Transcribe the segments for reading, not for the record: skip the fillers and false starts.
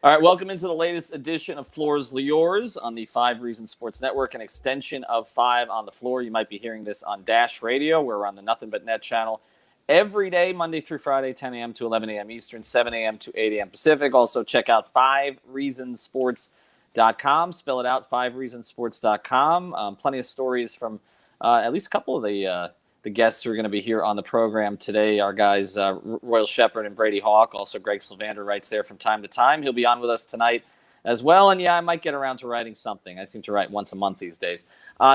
All right, welcome into the latest edition of Floors Yours on the 5 Reasons Sports Network, an extension of 5 on the Floor. You might be hearing this on Dash Radio. We're on the Nothing But Net channel every day, Monday through Friday, 10 a.m. to 11 a.m. Eastern, 7 a.m. to 8 a.m. Pacific. Also, check out 5reasonsports.com. Spell it out, 5reasonsports.com. Plenty of stories from at least a couple of the guests who are going to be here on the program today. Our guys, Royal Shepherd and Brady Hawk. Also, Greg Sylvander writes there from time to time. He'll be on with us tonight as well. And yeah, I might get around to writing something. I seem to write once a month these days.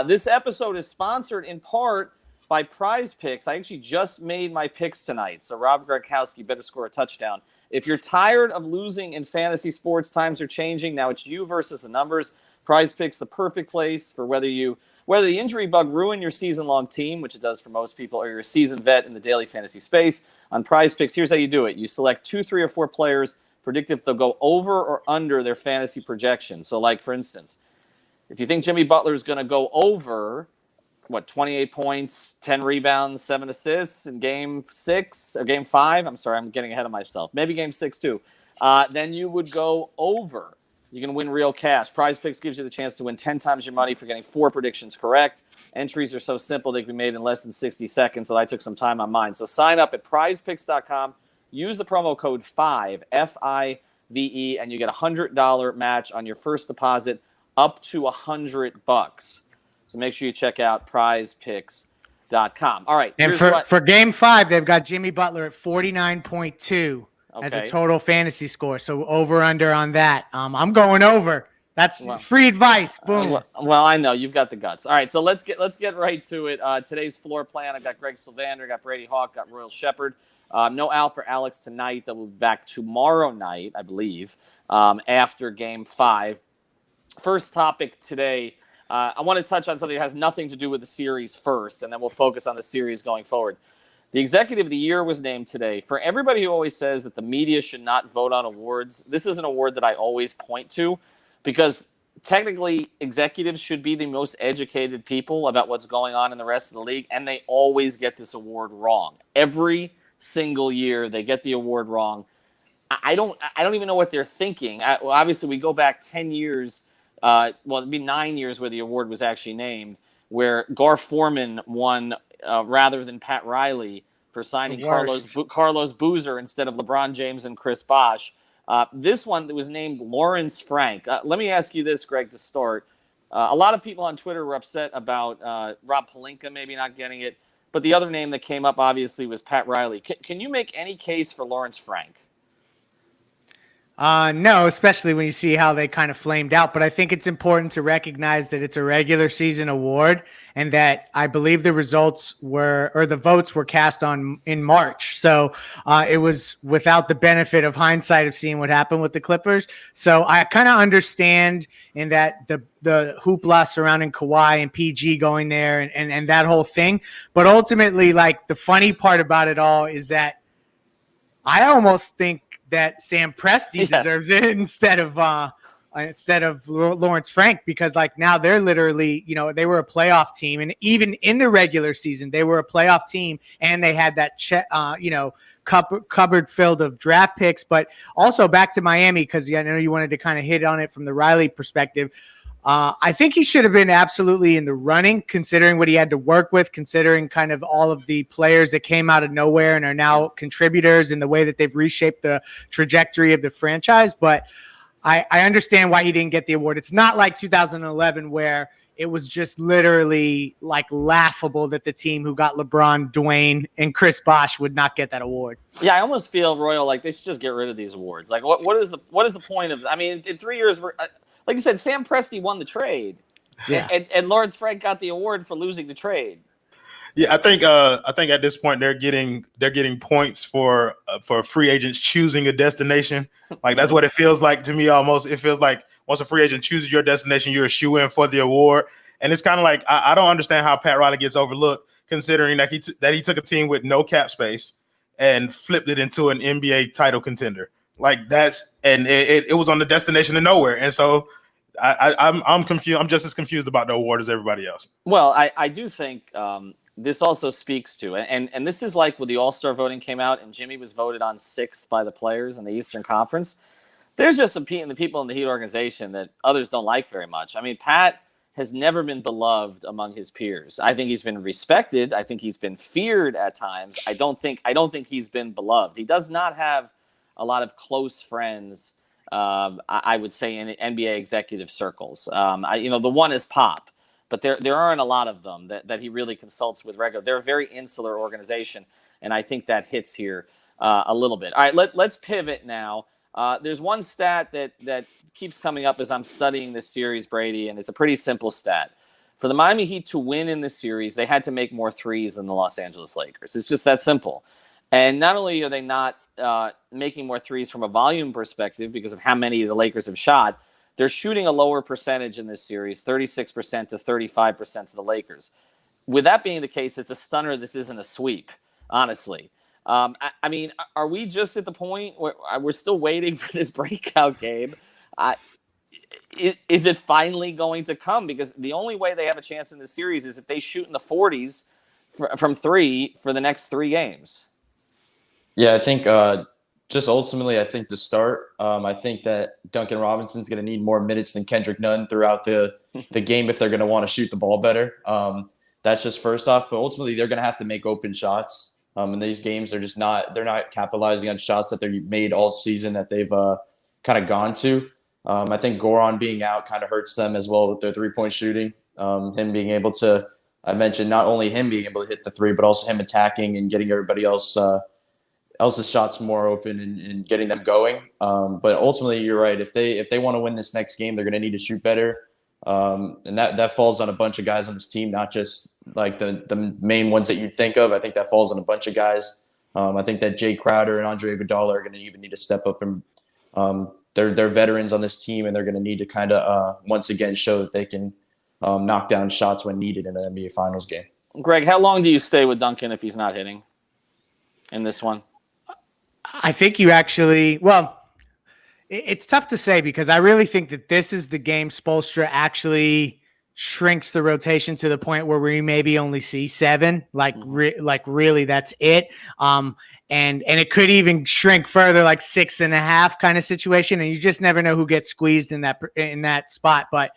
This episode is sponsored in part by PrizePicks. I actually just made my picks tonight. So Rob Gronkowski better score a touchdown. If you're tired of losing in fantasy sports, times are changing. Now it's you versus the numbers. PrizePicks, the perfect place for whether the injury bug ruined your season-long team, which it does for most people, or you're a seasoned vet in the daily fantasy space. On PrizePicks, here's how you do it. You select 2, 3, or 4 players, predict if they'll go over or under their fantasy projection. So, like, for instance, if you think Jimmy Butler is going to go over, 28 points, 10 rebounds, 7 assists in Game 6, or Game 5, I'm sorry, I'm getting ahead of myself. Maybe Game 6, too. Then you would go over. You can win real cash. PrizePicks gives you the chance to win 10 times your money for getting 4 predictions correct. Entries are so simple they can be made in less than 60 seconds, so I took some time on mine. So sign up at prizepicks.com. Use the promo code 5, F-I-V-E, and you get a $100 match on your first deposit up to $100. So make sure you check out prizepicks.com. All right. And for Game 5, they've got Jimmy Butler at 49.2. Okay. As a total fantasy score. So over under on that. I'm going over. That's free advice. Boom. Well, I know you've got the guts. All right, so let's get right to it. Today's floor plan. I've got Greg Sylvander, got Brady Hawk, got Royal Shepherd. No Al for Alex tonight. That will be back tomorrow night, I believe, after Game 5. First topic today. I want to touch on something that has nothing to do with the series first, and then we'll focus on the series going forward. The Executive of the Year was named today. For everybody who always says that the media should not vote on awards, this is an award that I always point to because technically executives should be the most educated people about what's going on in the rest of the league, and they always get this award wrong. Every single year they get the award wrong. I don't even know what they're thinking. Obviously, we go back 10 years. It'd be 9 years where the award was actually named, where Gar Forman won rather than Pat Riley for signing Carlos Boozer instead of LeBron James and Chris Bosh. This one that was named Lawrence Frank. Let me ask you this, Greg, to start. A lot of people on Twitter were upset about Rob Pelinka maybe not getting it, but the other name that came up, obviously, was Pat Riley. Can you make any case for Lawrence Frank? No, especially when you see how they kind of flamed out. But I think it's important to recognize that it's a regular season award and that I believe the votes were cast in March. So it was without the benefit of hindsight of seeing what happened with the Clippers. So I kind of understand in that the hoopla surrounding Kawhi and PG going there and that whole thing. But ultimately, like, the funny part about it all is that I almost think that Sam Presti deserves it instead of Lawrence Frank, because like now they're literally, they were a playoff team, and even in the regular season they were a playoff team, and they had that cupboard filled of draft picks. But also back to Miami, because I know you wanted to kind of hit on it from the Riley perspective. I think he should have been absolutely in the running, considering what he had to work with, considering kind of all of the players that came out of nowhere and are now contributors in the way that they've reshaped the trajectory of the franchise. But I understand why he didn't get the award. It's not like 2011 where it was just literally like laughable that the team who got LeBron, Dwayne, and Chris Bosh would not get that award. Yeah, I almost feel, Royal, like they should just get rid of these awards. Like, what is the point of? I mean, in 3 years, like you said, Sam Presti won the trade, and Lawrence Frank got the award for losing the trade. Yeah, I think at this point they're getting points for free agents choosing a destination. Like, that's what it feels like to me. Almost, it feels like once a free agent chooses your destination, you're a shoe-in for the award. And it's kind of like I don't understand how Pat Riley gets overlooked, considering that he took a team with no cap space and flipped it into an NBA title contender. Like, it was on the destination of nowhere, and so I'm confused. I'm just as confused about the award as everybody else. Well, I do think this also speaks to, and this is like when the All-Star voting came out and Jimmy was voted on 6th by the players in the Eastern Conference. There's just some people in the Heat organization that others don't like very much. I mean, Pat has never been beloved among his peers. I think he's been respected. I think he's been feared at times. I don't think he's been beloved. He does not have a lot of close friends. I would say in NBA executive circles. The one is Pop, but there aren't a lot of them that he really consults with regularly. They're a very insular organization, and I think that hits here a little bit. All right, let's pivot now. There's one stat that keeps coming up as I'm studying this series, Brady, and it's a pretty simple stat. For the Miami Heat to win in this series, they had to make more threes than the Los Angeles Lakers. It's just that simple. And not only are they not making more threes from a volume perspective because of how many the Lakers have shot, they're shooting a lower percentage in this series, 36% to 35% to the Lakers. With that being the case, it's a stunner this isn't a sweep, honestly. I mean, are we just at the point where we're still waiting for this breakout game? Is it finally going to come? Because the only way they have a chance in this series is if they shoot in the 40s from three for the next 3 games. Yeah, I think just ultimately, I think to start, I think that Duncan Robinson's going to need more minutes than Kendrick Nunn throughout the game if they're going to want to shoot the ball better. That's just first off, but ultimately they're going to have to make open shots. In these games, they're not capitalizing on shots that they made all season that they've kind of gone to. I think Goran being out kind of hurts them as well with their 3-point shooting. Him being able to, I mentioned not only him being able to hit the 3, but also him attacking and getting everybody else's shots more open and getting them going. But ultimately, you're right. If they want to win this next game, they're going to need to shoot better. And that falls on a bunch of guys on this team, not just like the main ones that you'd think of. I think that falls on a bunch of guys. I think that Jay Crowder and Andre Iguodala are going to even need to step up, and they're veterans on this team, and they're going to need to kind of once again show that they can knock down shots when needed in an NBA Finals game. Greg, how long do you stay with Duncan if he's not hitting in this one? I think you actually, it's tough to say because I really think that this is the game Spoelstra actually shrinks the rotation to the point where we maybe only see 7, really that's it. And it could even shrink further, like 6.5 kind of situation. And you just never know who gets squeezed in that spot. But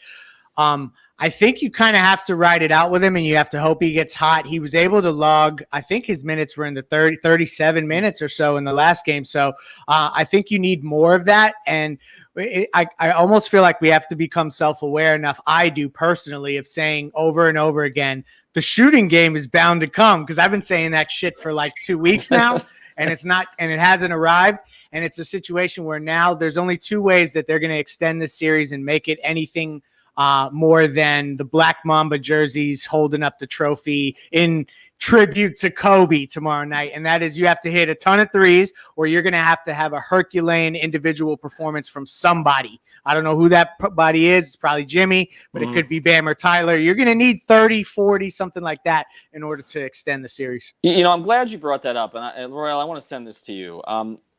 I think you kind of have to ride it out with him, and you have to hope he gets hot. He was able to log, I think his minutes were in the 37 minutes or so in the last game. So I think you need more of that. And I almost feel like we have to become self-aware enough, I do personally, of saying over and over again, the shooting game is bound to come, because I've been saying that shit for like 2 weeks now. And it's not, and it hasn't arrived. And it's a situation where now there's only 2 ways that they're going to extend this series and make it anything more than the Black Mamba jerseys holding up the trophy in tribute to Kobe tomorrow night. And that is, you have to hit a ton of threes, or you're going to have a Herculean individual performance from somebody. I don't know who that body is. It's probably Jimmy, but it could be Bam or Tyler. You're going to need 30, 40, something like that in order to extend the series. I'm glad you brought that up. And Royal, I want to send this to you.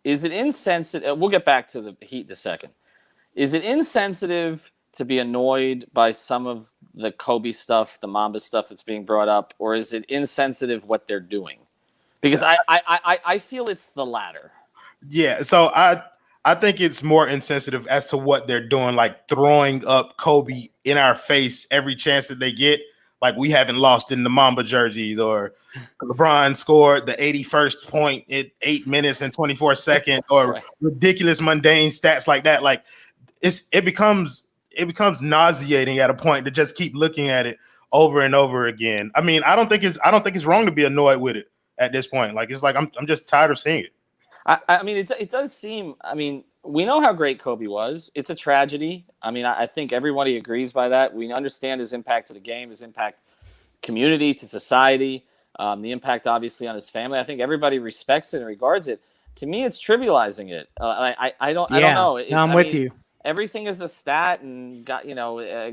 Is it insensitive? We'll get back to the Heat in a second. Is it insensitive to be annoyed by some of the Kobe stuff, the Mamba stuff that's being brought up, or is it insensitive what they're doing? Because I feel it's the latter. Yeah, so I think it's more insensitive as to what they're doing, like throwing up Kobe in our face every chance that they get. Like, we haven't lost in the Mamba jerseys, or LeBron scored the 81st point in 8 minutes and 24 seconds, or right. Ridiculous mundane stats like that. Like, it becomes nauseating at a point to just keep looking at it over and over again. I mean, I don't think it's wrong to be annoyed with it at this point. Like, it's like I'm just tired of seeing it. I mean, it does seem. I mean, we know how great Kobe was. It's a tragedy. I mean, I think everybody agrees by that. We understand his impact to the game, his impact community, to society, the impact obviously on his family. I think everybody respects it and regards it. To me, it's trivializing it. I don't know. I'm with you. Everything is a stat, and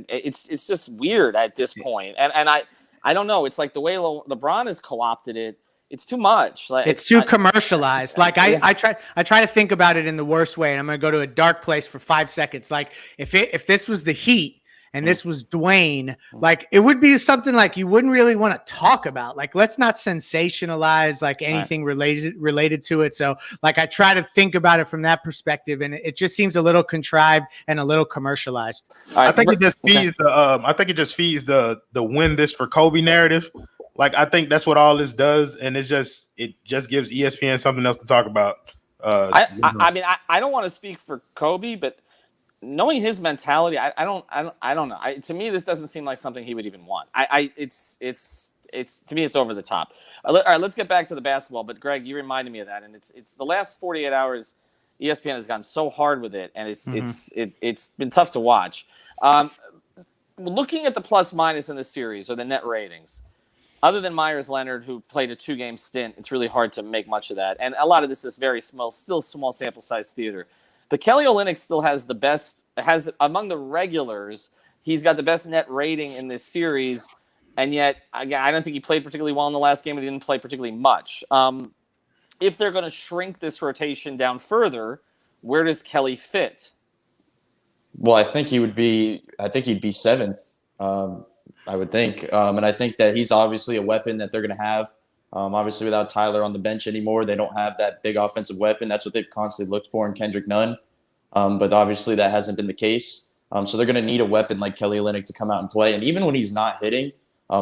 it's just weird at this point. And I don't know. It's like the way LeBron has co-opted it. It's too much. Like, it's too commercialized. Like I try to think about it in the worst way, and I'm going to go to a dark place for 5 seconds. Like if this was the Heat and this was Dwayne, like it would be something like you wouldn't really want to talk about. Like, let's not sensationalize like anything related to it. So like I try to think about it from that perspective, and it just seems a little contrived and a little commercialized. I think it just feeds the win this for Kobe narrative. Like I think that's what all this does, and it just gives ESPN something else to talk about. I mean, I don't want to speak for Kobe, but knowing his mentality, I don't know. To me, this doesn't seem like something he would even want. It's to me, it's over the top. All right, let's get back to the basketball. But Greg, you reminded me of that, and it's the last 48 hours. ESPN has gone so hard with it, and it's been tough to watch. Looking at the plus minus in the series or the net ratings, other than Myers Leonard, who played a 2-game stint, it's really hard to make much of that. And a lot of this is still small sample size theater. But Kelly Olynyk still has among the regulars, he's got the best net rating in this series. And yet, again, I don't think he played particularly well in the last game. He didn't play particularly much. If they're going to shrink this rotation down further, where does Kelly fit? Well, I think he'd be 7th. I would think. And I think that he's obviously a weapon that they're going to have. Obviously, without Tyler on the bench anymore, they don't have that big offensive weapon. That's what they've constantly looked for in Kendrick Nunn. But obviously, that hasn't been the case. So they're going to need a weapon like Kelly Olynyk to come out and play. And even when he's not hitting,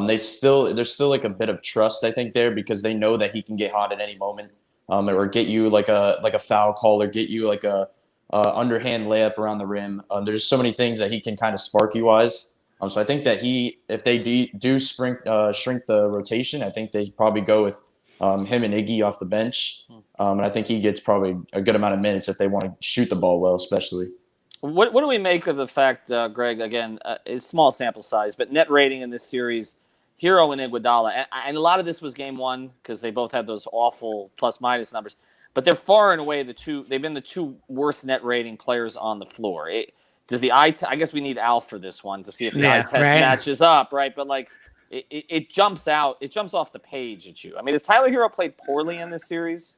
there's still like a bit of trust, I think, there, because they know that he can get hot at any moment, or get you like a foul call, or get you like a underhand layup around the rim. There's so many things that he can kind of sparky wise. So I think that if they do shrink the rotation, I think they probably go with him and Iggy off the bench. And I think he gets probably a good amount of minutes if they want to shoot the ball well, especially. What do we make of the fact, Greg, again, it's small sample size, but net rating in this series, Hero and Iguodala, and a lot of this was game one because they both had those awful plus-minus numbers, but they're far and away they've been the two worst net rating players on the floor. I guess we need Al for this one to see if the eye test matches up, right? But like, it jumps out. It jumps off the page at you. I mean, has Tyler Hero played poorly in this series?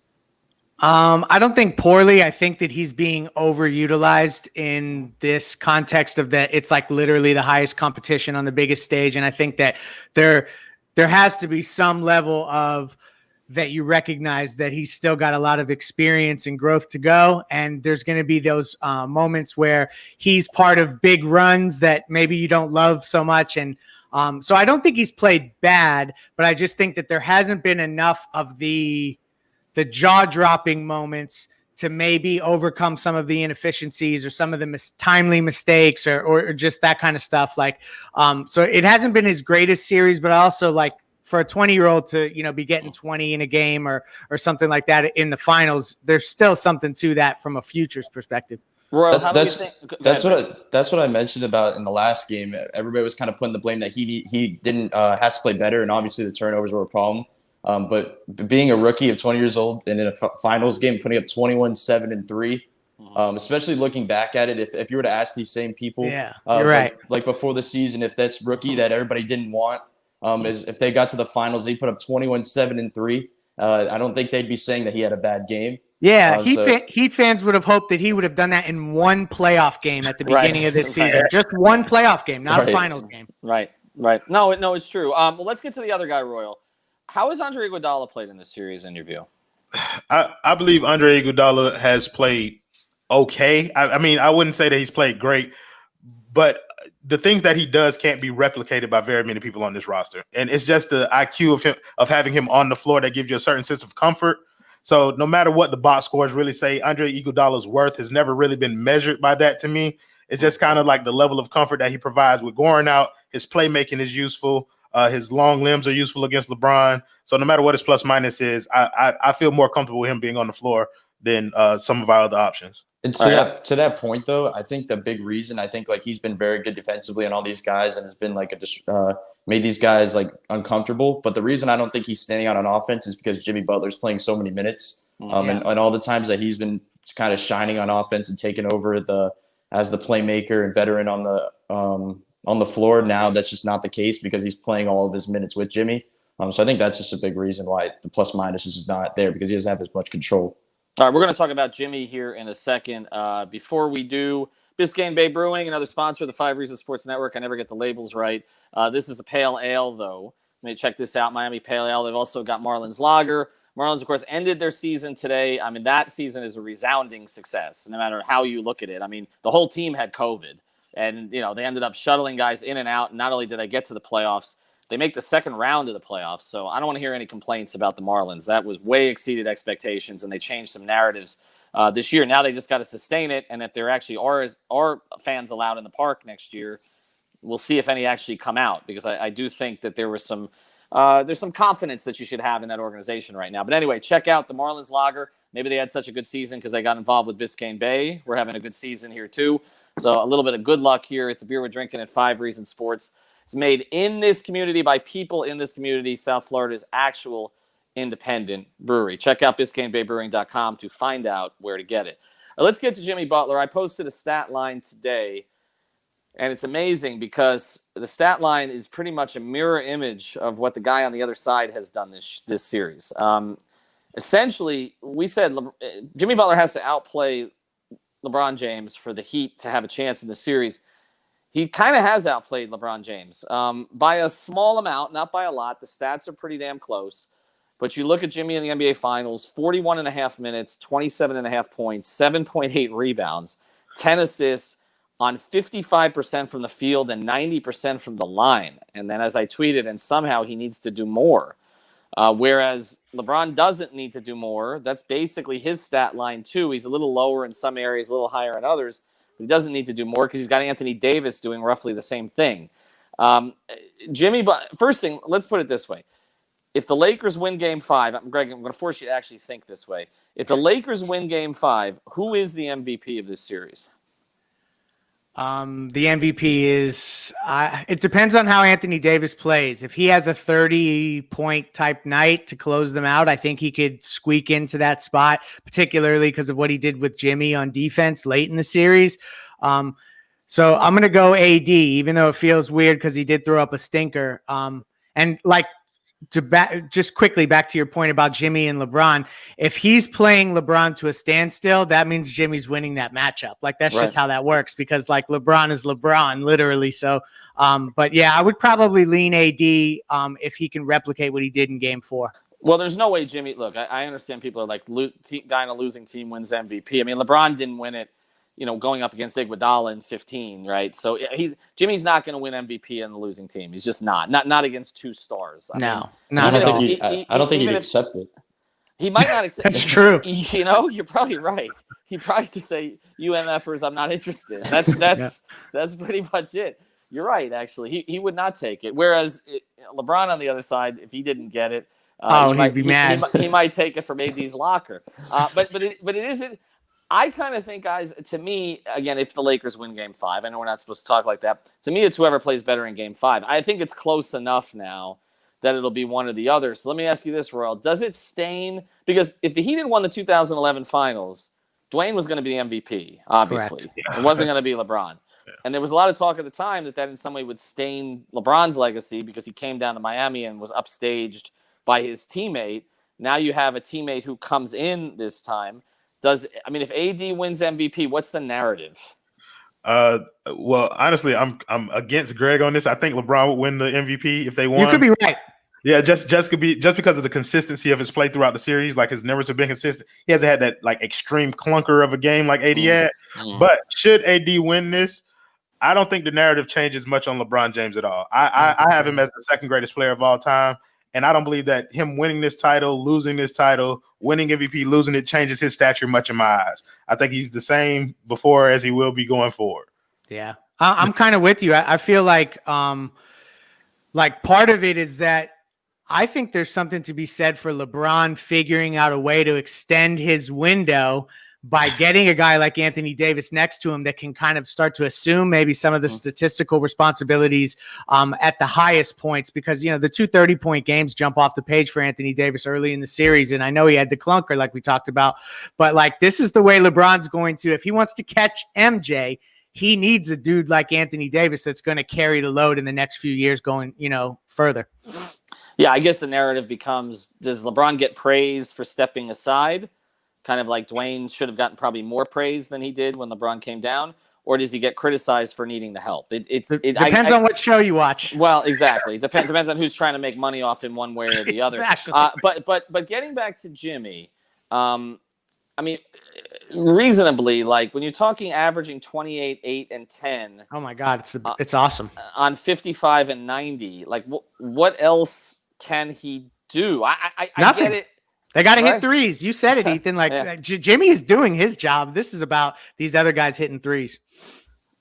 I don't think poorly. I think that he's being overutilized in this context of that. It's like literally the highest competition on the biggest stage. And I think that there has to be some level of that you recognize that he's still got a lot of experience and growth to go. And there's going to be those moments where he's part of big runs that maybe you don't love so much. And so I don't think he's played bad, but I just think that there hasn't been enough of the jaw-dropping moments to maybe overcome some of the inefficiencies or some of the timely mistakes or just that kind of stuff. Like, so it hasn't been his greatest series, but also like for a 20-year-old to, be getting 20 in a game or something like that in the finals, there's still something to that from a futures perspective. Royal, how do you think? That's what I mentioned about in the last game. Everybody was kind of putting the blame that he didn't has to play better, and obviously the turnovers were a problem. But being a rookie of 20 years old and in a finals game, putting up 21, 7, and 3, especially looking back at it, if you were to ask these same people, you're right. like before the season, if that's rookie that everybody didn't want, is if they got to the finals, they put up 21, 7, and 3. I don't think they'd be saying that he had a bad game. Yeah, Heat fans would have hoped that he would have done that in one playoff game at the beginning of this season. Just one playoff game, not a finals game. Right. No, it's true. Well, let's get to the other guy, Royal. How has Andre Iguodala played in this series, in your view? I believe Andre Iguodala has played okay. I mean, I wouldn't say that he's played great, but the things that he does can't be replicated by very many people on this roster. And it's just the IQ of having him on the floor that gives you a certain sense of comfort. So no matter what the box scores really say, Andre Iguodala's worth has never really been measured by that to me. It's just kind of like the level of comfort that he provides with going out. His playmaking is useful. His long limbs are useful against LeBron. So no matter what his plus minus is, I feel more comfortable with him being on the floor than some of our other options. And to that point, though, I think the big reason, like he's been very good defensively on all these guys and has been like made these guys like uncomfortable. But the reason I don't think he's standing out on offense is because Jimmy Butler's playing so many minutes. And all the times that he's been kind of shining on offense and taking over as the playmaker and veteran on the floor. Now that's just not the case because he's playing all of his minutes with Jimmy. So I think that's just a big reason why the plus minus is just not there, because he doesn't have as much control. All right, we're going to talk about Jimmy here in a second. Before we do, Biscayne Bay Brewing, another sponsor of the 5 Reasons Sports Network. I never get the labels right. This is the Pale Ale, though. Let me check this out, Miami Pale Ale. They've also got Marlins Lager. Marlins, of course, ended their season today. I mean, that season is a resounding success, no matter how you look at it. I mean, the whole team had COVID, and, you know, they ended up shuttling guys in and out. And not only did they get to the playoffs, they make the second round of the playoffs. So I don't want to hear any complaints about the Marlins. That was way exceeded expectations, and they changed some narratives this year. Now they just got to sustain it, and if there actually are fans allowed in the park next year, we'll see if any actually come out, because I do think that there's some confidence that you should have in that organization right now. But anyway, check out the Marlins Lager. Maybe they had such a good season because they got involved with Biscayne Bay. We're having a good season here too. So a little bit of good luck here. It's a beer we're drinking at 5 Reasons Sports. It's made in this community by people in this community. South Florida's actual independent brewery. Check out BiscayneBayBrewing.com to find out where to get it. Let's get to Jimmy Butler. I posted a stat line today, and it's amazing because the stat line is pretty much a mirror image of what the guy on the other side has done this series. Essentially, we said Jimmy Butler has to outplay LeBron James for the Heat to have a chance in the series. He kind of has outplayed LeBron James by a small amount, not by a lot. The stats are pretty damn close. But you look at Jimmy in the NBA Finals, 41.5 minutes, 27.5 points, 7.8 rebounds, 10 assists on 55% from the field and 90% from the line. And then, as I tweeted, and somehow he needs to do more. Whereas LeBron doesn't need to do more. That's basically his stat line too. He's a little lower in some areas, a little higher in others. But he doesn't need to do more because he's got Anthony Davis doing roughly the same thing. Jimmy, first thing, let's put it this way. If the Lakers win Game 5, Greg, I'm going to force you to actually think this way. If the Lakers win Game 5, who is the MVP of this series? The MVP is it depends on how Anthony Davis plays. If he has a 30-point type night to close them out, I think he could squeak into that spot, particularly because of what he did with Jimmy on defense late in the series. So I'm going to go AD, even though it feels weird because he did throw up a stinker. And like, just quickly back to your point about Jimmy and LeBron, if he's playing LeBron to a standstill, that means Jimmy's winning that matchup. Like, that's just how that works, because like LeBron is LeBron, literally. So, but yeah, I would probably lean AD if he can replicate what he did in Game 4. Well, there's no way Jimmy. Look, I understand people are like, guy in a losing team wins MVP. I mean, LeBron didn't win it, going up against Iguodala in 15, right? So Jimmy's not going to win MVP in the losing team. He's just not against two stars. No, I don't think he'd accept it. He might not accept. That's true. You're probably right. He'd probably just say, "You MFers, I'm not interested." That's pretty much it. You're right. Actually, he would not take it. Whereas LeBron on the other side, if he didn't get it, he'd be mad. He might take it from AD's locker. But it isn't. I kind of think, guys, to me, again, if the Lakers win Game 5, I know we're not supposed to talk like that. To me, it's whoever plays better in Game 5. I think it's close enough now that it'll be one or the other. So let me ask you this, Royal. Does it stain? Because if the Heat had won the 2011 Finals, Dwayne was going to be the MVP, obviously. Correct. It wasn't going to be LeBron. Yeah. And there was a lot of talk at the time that in some way would stain LeBron's legacy because he came down to Miami and was upstaged by his teammate. Now you have a teammate who comes in this time. If AD wins MVP, what's the narrative? Well, honestly, I'm against Greg on this. I think LeBron would win the MVP if they won. You could be right. Yeah, just because of the consistency of his play throughout the series. Like, his numbers have been consistent. He hasn't had that like extreme clunker of a game like AD had. But should AD win this, I don't think the narrative changes much on LeBron James at all. I have him as the second greatest player of all time. And I don't believe that him winning this title, losing this title, winning MVP, losing it changes his stature much in my eyes. I think he's the same before as he will be going forward. Yeah, I'm kind of with you. I feel like part of it is that I think there's something to be said for LeBron figuring out a way to extend his window by getting a guy like Anthony Davis next to him that can kind of start to assume maybe some of the statistical responsibilities at the highest points, because, the 2 30-point games jump off the page for Anthony Davis early in the series. And I know he had the clunker like we talked about, but this is the way LeBron's going to, if he wants to catch MJ, he needs a dude like Anthony Davis that's going to carry the load in the next few years going, further. Yeah, I guess the narrative becomes, does LeBron get praise for stepping aside? Kind of like Dwayne should have gotten probably more praise than he did when LeBron came down? or does he get criticized for needing the help? It depends on what show you watch. Well, exactly. Depends on who's trying to make money off him one way or the other. Exactly. But getting back to Jimmy, I mean, reasonably, like when you're talking averaging 28, 8, and 10. Oh my God, it's awesome on 55 and 90. Like what else can he do? I Nothing. get it. They got to hit threes. You said it, Ethan. Like Yeah. Jimmy is doing his job. This is about these other guys hitting threes.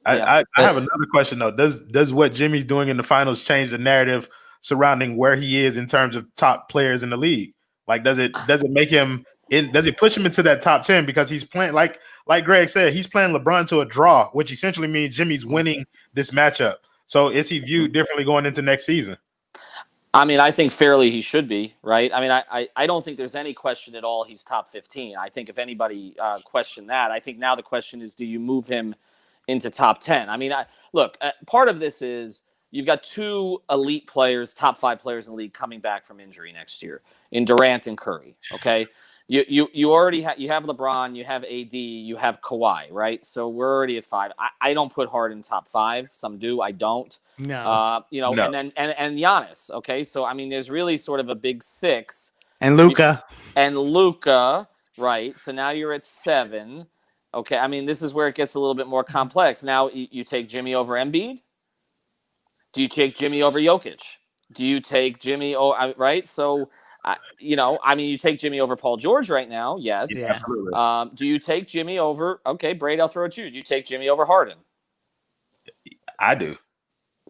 I have another question though. Does what Jimmy's doing in the finals change the narrative surrounding where he is in terms of top players in the league? Like, does it make him does it push him into that top 10 because he's playing like Greg said, he's playing LeBron to a draw, which essentially means Jimmy's winning this matchup. So is he viewed differently going into next season? I mean, I think fairly he should be, right? I mean, I don't think there's any question at all he's top 15. I think if anybody questioned that, I think now the question is, do you move him into top 10? I mean, look, part of this is you've got 2 elite players, top 5 players in the league coming back from injury next year in Durant and Curry, okay? You already have LeBron, you have AD, you have Kawhi, right? So we're already at 5. I don't put Harden top 5. Some do. I don't. No. No. And then and Giannis. Okay, so I mean, there's really sort of a big 6. And Luka. Right? So now you're at 7. Okay, I mean, this is where it gets a little bit more complex. Now you take Jimmy over Embiid. Do you take Jimmy over Jokic? Do you take Jimmy? Right? So. I mean, you take Jimmy over Paul George right now. Yes. Yeah, absolutely. Do you take Jimmy over? Okay, Brady, I'll throw it to you. Do you take Jimmy over Harden? I do.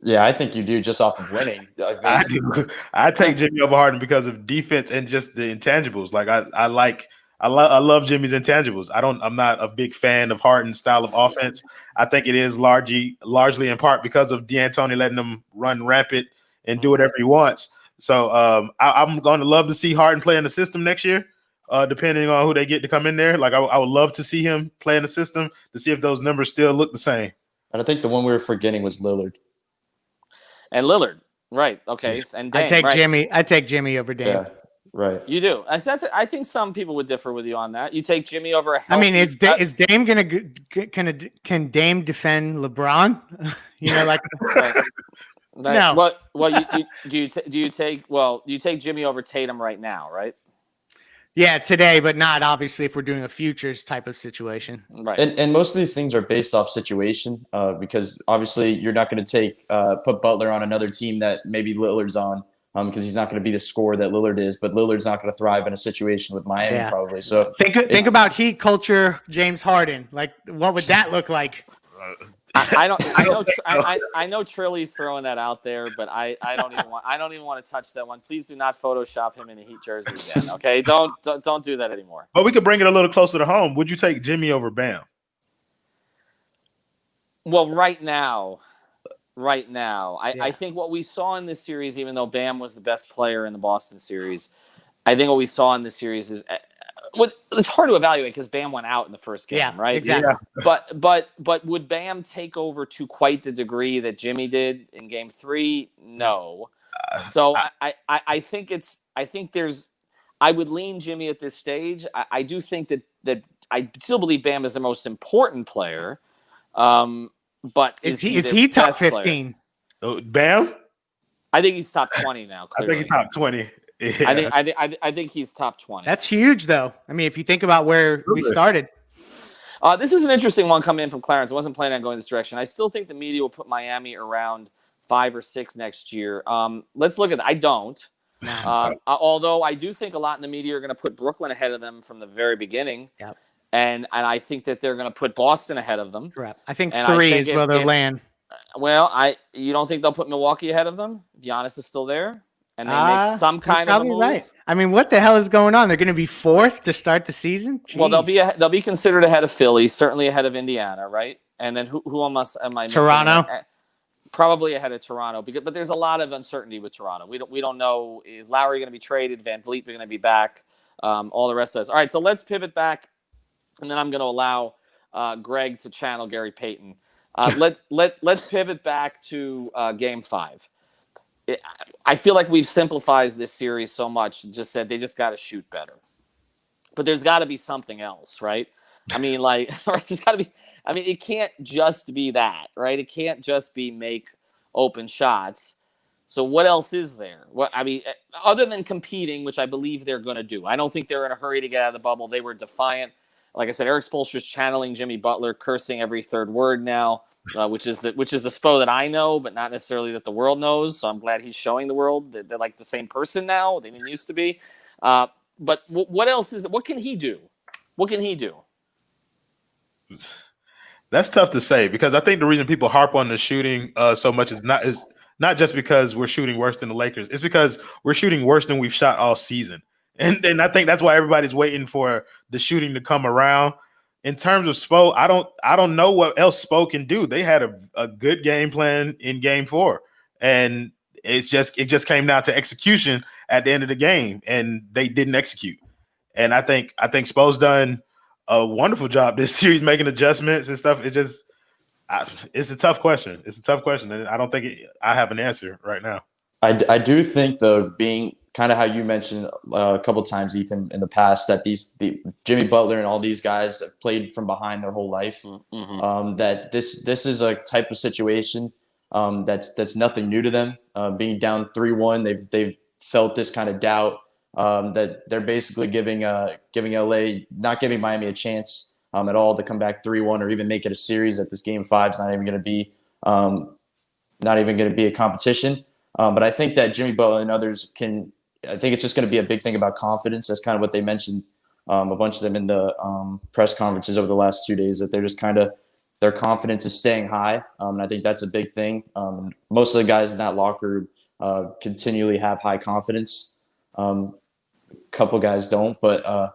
Yeah, I think you do just off of winning. I do. I take Jimmy over Harden because of defense and just the intangibles. Like I love Jimmy's intangibles. I'm not a big fan of Harden's style of offense. I think it is largely in part because of D'Antoni letting him run rampant and do whatever he wants. So I'm going to love to see Harden play in the system next year, depending on who they get to come in there. Like I would love to see him play in the system to see if those numbers still look the same. And I think the one we were forgetting was Lillard. And Lillard, right? Okay, and Dame, I take Jimmy over Dame. Yeah, right. You do. I think some people would differ with you on that. You take Jimmy over a healthy, I mean, is Dame can Dame defend LeBron? Like. Right. No. Do you take Jimmy over Tatum right now, right? Yeah, today, but not obviously if we're doing a futures type of situation. Right. And most of these things are based off situation because obviously you're not going to put Butler on another team that maybe Lillard's on because he's not going to be the scorer that Lillard is, but Lillard's not going to thrive in a situation with Miami probably. So think about Heat culture, James Harden. Like, what would that look like? I know Trilly's throwing that out there, but I don't even want to touch that one. Please do not Photoshop him in a Heat jersey again. Okay, don't do that anymore. But we could bring it a little closer to home. Would you take Jimmy over Bam? Well, right now, I think what we saw in this series, even though Bam was the best player in the Boston series, I think what we saw in this series is. It's hard to evaluate because Bam went out in the first game, right? Exactly. Yeah. But would Bam take over to quite the degree that Jimmy did in Game 3? No. So I think I would lean Jimmy at this stage. I do think that I still believe Bam is the most important player. But is he top 15? Bam? I think he's top 20 now. Clearly. I think he's top 20. Yeah. I think he's top 20. That's huge, though. I mean, if you think about where we started. This is an interesting one coming in from Clarence. I wasn't planning on going this direction. I still think the media will put Miami around 5 or 6 next year. Let's look at that. I don't. Although I do think a lot in the media are going to put Brooklyn ahead of them from the very beginning. Yep. And I think that they're going to put Boston ahead of them. Correct. I think 3 is where they'll land. Well, you don't think they'll put Milwaukee ahead of them? If Giannis is still there? And they make some kind of a move? Right. I mean, what the hell is going on? They're going to be 4th to start the season? Jeez. Well, they'll be considered ahead of Philly, certainly ahead of Indiana, right? And then who am I missing? Toronto? Probably ahead of Toronto, but there's a lot of uncertainty with Toronto. We don't know if Lowry going to be traded, Van Vliet going to be back, all the rest of us. All right, so let's pivot back, and then I'm going to allow Greg to channel Gary Payton. Let's pivot back to Game 5. I feel like we've simplified this series so much. Just said they just got to shoot better, but there's got to be something else, right? I mean, like there's got to be. I mean, it can't just be that, right? It can't just be make open shots. So what else is there? What I mean, other than competing, which I believe they're going to do. I don't think they're in a hurry to get out of the bubble. They were defiant. Like I said, Eric Spoelstra's channeling Jimmy Butler, cursing every third word now, which is the Spo that I know, but not necessarily that the world knows. So I'm glad he's showing the world that they're like the same person now. They didn't used to be. But what else is? What can he do? What can he do? That's tough to say because I think the reason people harp on the shooting so much is not just because we're shooting worse than the Lakers. It's because we're shooting worse than we've shot all season. And I think that's why everybody's waiting for the shooting to come around. In terms of Spo, I don't know what else Spo can do. They had a good game plan in Game 4, and it just came down to execution at the end of the game, and they didn't execute. And I think Spo's done a wonderful job this series making adjustments and stuff. It's a tough question. It's a tough question, and I don't think I have an answer right now. I do think, though, being kind of how you mentioned a couple of times, Ethan, in the past, that the Jimmy Butler and all these guys have played from behind their whole life. Mm-hmm. That this is a type of situation that's nothing new to them. Being down 3-1, they've felt this kind of doubt that they're basically giving LA, not giving Miami a chance at all to come back 3-1 or even make it a series. That this Game 5 is not even going to be a competition. But I think that Jimmy Butler and others can. I think it's just going to be a big thing about confidence. That's kind of what they mentioned, a bunch of them in the press conferences over the last 2 days, that they're just kind of their confidence is staying high. And I think that's a big thing. Most of the guys in that locker room continually have high confidence. A couple guys don't, but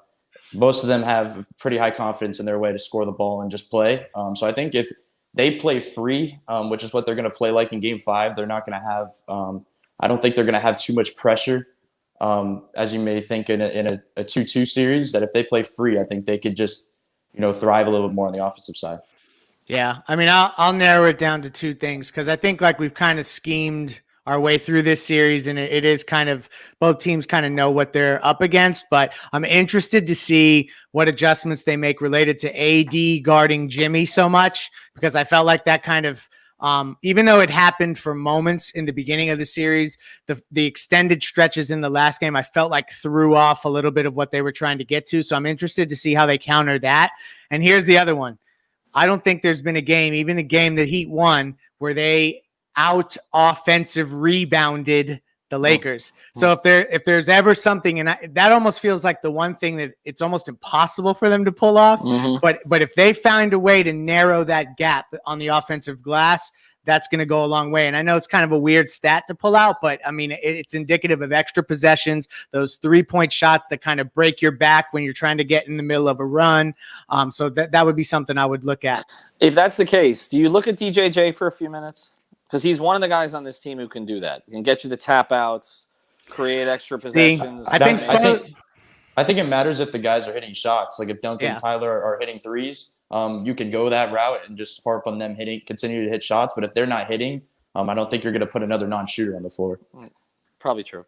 most of them have pretty high confidence in their way to score the ball and just play. So I think if they play free, which is what they're going to play like in Game 5, they're not going to have I don't think they're going to have too much pressure. As you may think in a 2-2 series, that if they play free, I think they could just, thrive a little bit more on the offensive side. Yeah. I mean, I'll narrow it down to two things because I think like we've kind of schemed our way through this series, and it is kind of both teams kind of know what they're up against, but I'm interested to see what adjustments they make related to AD guarding Jimmy so much, because I felt like that kind of even though it happened for moments in the beginning of the series, the extended stretches in the last game, I felt like threw off a little bit of what they were trying to get to. So I'm interested to see how they counter that. And here's the other one. I don't think there's been a game, even the game that Heat won, where they out offensive rebounded the Lakers. So if there's ever something, and that almost feels like the one thing that it's almost impossible for them to pull off. Mm-hmm. But if they find a way to narrow that gap on the offensive glass, that's going to go a long way. And I know it's kind of a weird stat to pull out, but I mean, it's indicative of extra possessions, those 3-point shots that kind of break your back when you're trying to get in the middle of a run. So that would be something I would look at. If that's the case, do you look at DJJ for a few minutes? Because he's one of the guys on this team who can do that. He can get you the tap outs, create extra possessions. I think it matters if the guys are hitting shots. Like if Duncan and Tyler are hitting threes, you can go that route and just harp on them continue to hit shots. But if they're not hitting, I don't think you're going to put another non-shooter on the floor. Probably true.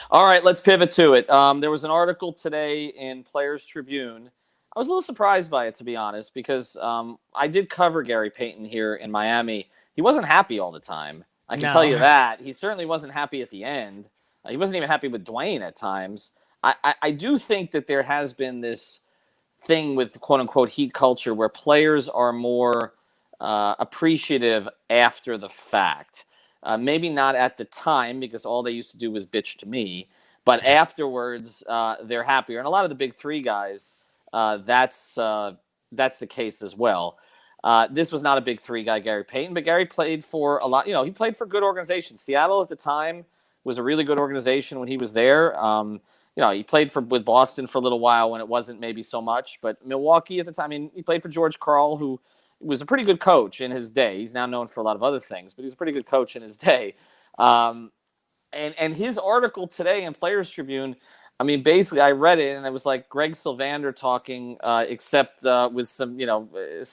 All right, let's pivot to it. There was an article today in Players Tribune. I was a little surprised by it, to be honest, because I did cover Gary Payton here in Miami. He wasn't happy all the time. I can tell you that. He certainly wasn't happy at the end. He wasn't even happy with Dwayne at times. I do think that there has been this thing with quote-unquote Heat culture where players are more appreciative after the fact. Maybe not at the time because all they used to do was bitch to me. But afterwards, they're happier. And a lot of the big three guys, that's the case as well. This was not a big three guy, Gary Payton, but Gary played for a lot. He played for good organizations. Seattle at the time was a really good organization when he was there. He played with Boston for a little while when it wasn't maybe so much, but Milwaukee at the time. I mean, he played for George Karl, who was a pretty good coach in his day. He's now known for a lot of other things, but he was a pretty good coach in his day. And his article today in Players Tribune, I mean, basically, I read it and it was like Greg Sylvander talking, except with some,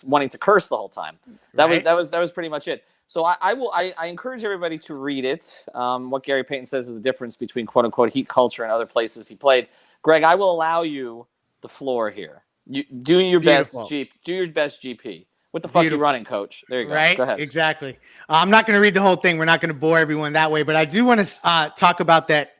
wanting to curse the whole time. That was pretty much it. So I encourage everybody to read it. What Gary Payton says is the difference between quote unquote Heat culture and other places he played. Greg, I will allow you the floor here. You do your Beautiful. best Jeep. Do your best GP. What the fuck you running, coach? There you go. Right? Go ahead. Exactly. I'm not going to read the whole thing. We're not going to bore everyone that way, but I do want to talk about that.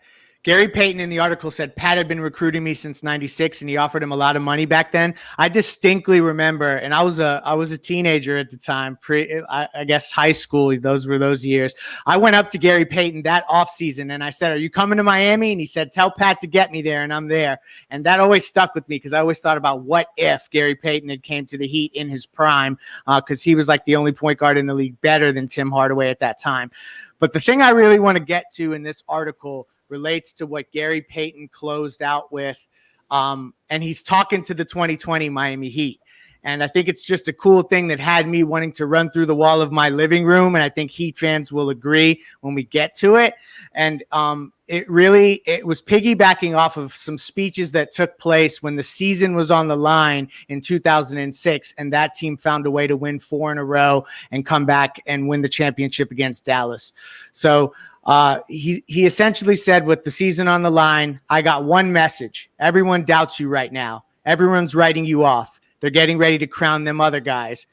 Gary Payton in the article said Pat had been recruiting me since '96, and he offered him a lot of money back then. I distinctly remember, and I was a teenager at the time, I guess high school. Those were those years. I went up to Gary Payton that offseason, and I said, "Are you coming to Miami?" And he said, "Tell Pat to get me there," and I'm there. And that always stuck with me because I always thought about what if Gary Payton had came to the Heat in his prime, because he was like the only point guard in the league better than Tim Hardaway at that time. But the thing I really want to get to in this article relates to what Gary Payton closed out with. And he's talking to the 2020 Miami Heat. And I think it's just a cool thing that had me wanting to run through the wall of my living room. And I think Heat fans will agree when we get to it. And it was piggybacking off of some speeches that took place when the season was on the line in 2006. And that team found a way to win 4 in a row and come back and win the championship against Dallas. So he essentially said, with the season on the line, I got one message. Everyone doubts you right now. Everyone's writing you off. They're getting ready to crown them other guys.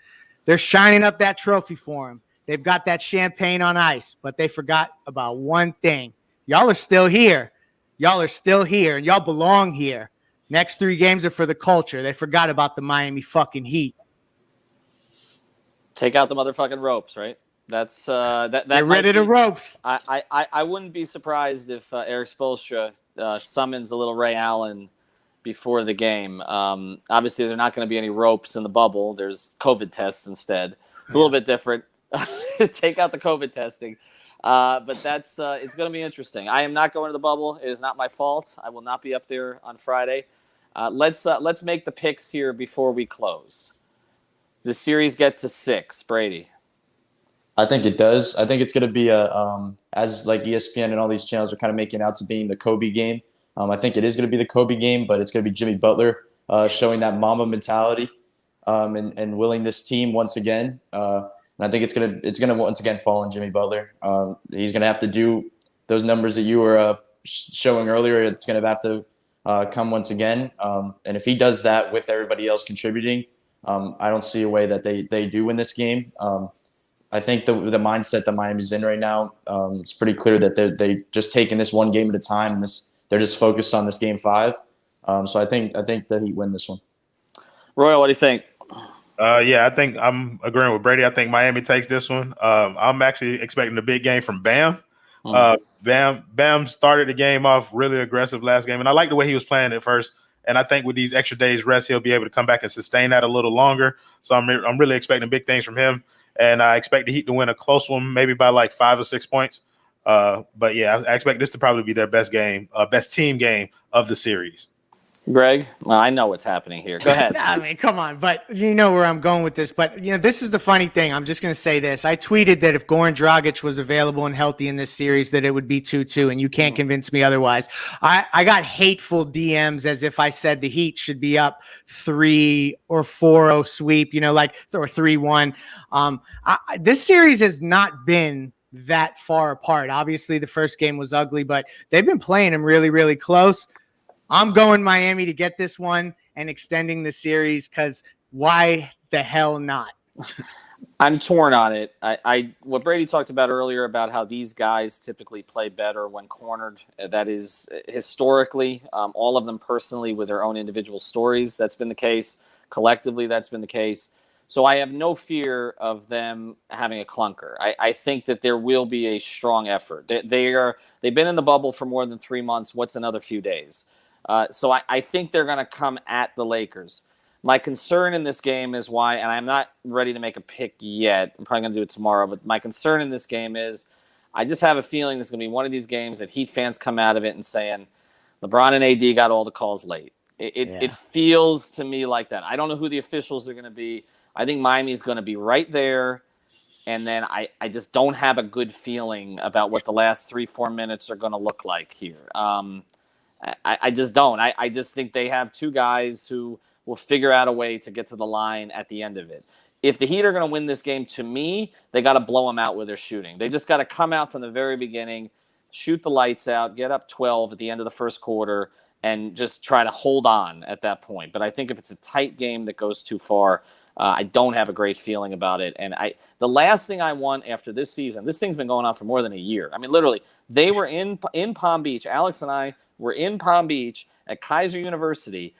They're shining up that trophy for him. They've got that champagne on ice, but they forgot about one thing. Y'all are still here. Y'all are still here, and y'all belong here. Next 3 games are for the culture. They forgot about the Miami fucking Heat. Take out the motherfucking ropes, right? That's that. Get rid of the ropes. I wouldn't be surprised if Eric Spoelstra summons a little Ray Allen before the game. Obviously, there are not going to be any ropes in the bubble. There's COVID tests instead. It's a little bit different. Take out the COVID testing. But that's it's going to be interesting. I am not going to the bubble. It is not my fault. I will not be up there on Friday. Let's make the picks here before we close. Does the series get to 6, Brady? I think it does. I think it's going to be as like ESPN and all these channels are kind of making out to being the Kobe game. I think it is going to be the Kobe game, but it's going to be Jimmy Butler showing that Mamba mentality and willing this team once again. And I think it's going to once again fall on Jimmy Butler. He's going to have to do those numbers that you were showing earlier. It's going to have to come once again. And if he does that with everybody else contributing, I don't see a way that they do win this game. I think the mindset that Miami's in right now, it's pretty clear that they just taking this one game at a time. And they're just focused on this game 5. So I think that Heat win this one. Royal, what do you think? Yeah, I think I'm agreeing with Brady. I think Miami takes this one. I'm actually expecting a big game from Bam. Bam started the game off really aggressive last game, and I like the way he was playing at first. And I think with these extra days rest, he'll be able to come back and sustain that a little longer. So I'm really expecting big things from him, and I expect the Heat to win a close one, maybe by like 5 or 6 points. But yeah, I expect this to probably be their best team game of the series. Greg, well, I know what's happening here. Go ahead. I mean, come on. But you know where I'm going with this. But, this is the funny thing. I'm just going to say this. I tweeted that if Goran Dragic was available and healthy in this series, that it would be 2-2, and you can't convince me otherwise. I got hateful DMs as if I said the Heat should be up 3 or 4-0 sweep, or 3-1. This series has not been that far apart. Obviously, the first game was ugly, but they've been playing them really, really close. I'm going Miami to get this one and extending the series because why the hell not? I'm torn on it. What Brady talked about earlier about how these guys typically play better when cornered. That is historically, all of them personally with their own individual stories. That's been the case. Collectively, that's been the case. So I have no fear of them having a clunker. I think that there will be a strong effort. They've been in the bubble for more than 3 months. What's another few days? So I think they're going to come at the Lakers. My concern in this game is why, and I'm not ready to make a pick yet. I'm probably going to do it tomorrow. But my concern in this game is I just have a feeling this is going to be one of these games that Heat fans come out of it and saying, LeBron and AD got all the calls late. It feels to me like that. I don't know who the officials are going to be. I think Miami's going to be right there. And then I just don't have a good feeling about what the last 3-4 minutes are going to look like here. I just don't. I just think they have 2 guys who will figure out a way to get to the line at the end of it. If the Heat are going to win this game, to me, they got to blow them out with their shooting. They just got to come out from the very beginning, shoot the lights out, get up 12 at the end of the first quarter, and just try to hold on at that point. But I think if it's a tight game that goes too far, I don't have a great feeling about it. And the last thing I want after this season, this thing's been going on for more than a year. I mean, literally, they were in Palm Beach. Alex and I were in Palm Beach at Kaiser University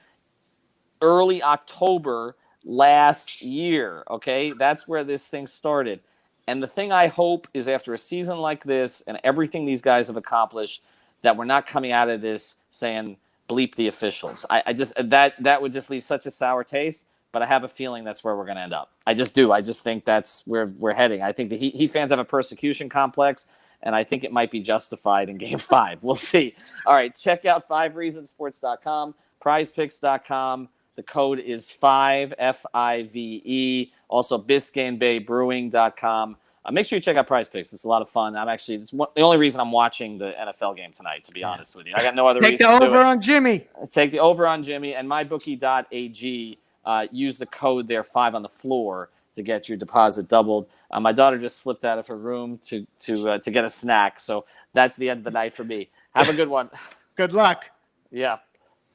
early October last year. Okay, that's where this thing started. And the thing I hope is after a season like this and everything these guys have accomplished, that we're not coming out of this saying bleep the officials. I just that would just leave such a sour taste. But I have a feeling that's where we're going to end up. I just do. I just think that's where we're heading. I think the Heat fans have a persecution complex, and I think it might be justified in Game 5. We'll see. All right, check out 5reasonsports.com, prizepicks.com. The code is 5, F-I-V-E. Also, BiscayneBayBrewing.com. Make sure you check out PrizePicks. It's a lot of fun. The only reason I'm watching the NFL game tonight, to be honest with you. I got no other reason to do it. Take the over on Jimmy. Take the over on Jimmy, and mybookie.ag. Use the code there, 5 on the floor, to get your deposit doubled. My daughter just slipped out of her room to get a snack, so that's the end of the night for me. Have a good one. Good luck. Yeah.